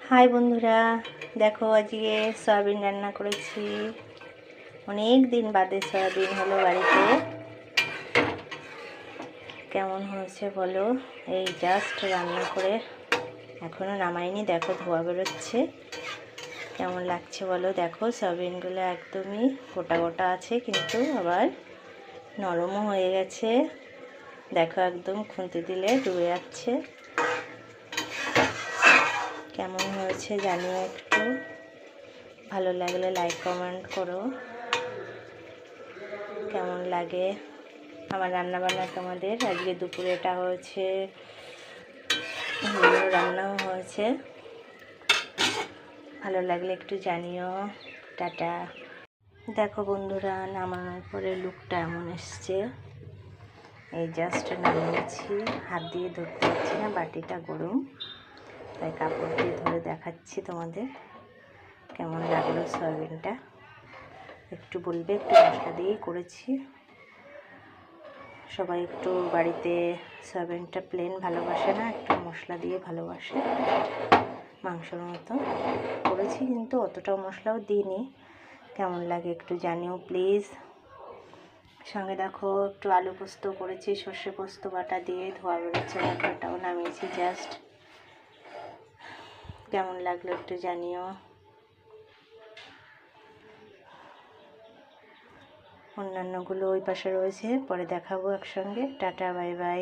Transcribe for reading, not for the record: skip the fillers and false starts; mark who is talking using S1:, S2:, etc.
S1: High বন্ধুরা, দেখো আজকে সয়াবিন রান্না করেছি। অনেক দিন বাদে সয়াবিন হলো বাড়িতে। কেমন হয়েছে বলো। এই জাস্ট রান্না করে এখনও নামাইনি, দেখো ধোয়া বেরোচ্ছে। কেমন লাগছে বলো। দেখো সয়াবিনগুলো একদমই গোটা গোটা আছে, কিন্তু আবার নরমও হয়ে গেছে। দেখো একদম খুন্তি দিলে ডুবে যাচ্ছে। কেমন হয়েছে জানিও একটু। ভালো লাগলে লাইক কমেন্ট করো। কেমন লাগে আমার রান্নাবান্না তোমাদের। আজকে দুপুরে এটা হয়েছে, রান্নাও হয়েছে। ভালো লাগলে একটু জানিও। টাটা। দেখো বন্ধুরা, নামানোর পরে লুকটা এমন এসছে। এই জাস্ট নামিয়েছি, হাত দিয়ে ধরতে পারছি না, বাটিটা গরম, তাই কাপড় দিয়ে ধরে দেখাচ্ছি তোমাদের কেমন লাগলো সয়াবিনটা। একটু বলবে, একটু মশলা দিয়েই করেছি। সবাই একটু বাড়িতে সয়াবিনটা প্লেন ভালোবাসে না, একটু মশলা দিয়ে ভালোবাসে। মাংসের মতো করেছি, কিন্তু অতটাও মশলাও দিইনি। কেমন লাগে একটু জানিও প্লিজ। সঙ্গে দেখো একটু আলু পোস্ত করেছি, সর্ষে পোস্ত বাটা দিয়ে, ধোয়া বেরোচ্ছে। দেখো এটাও নামিয়েছি জাস্ট। কেমন লাগলো একটু জানিও। অন্যান্যগুলো ওই পাশে রয়েছে, পরে দেখাবো একসঙ্গে। Tata, bye bye.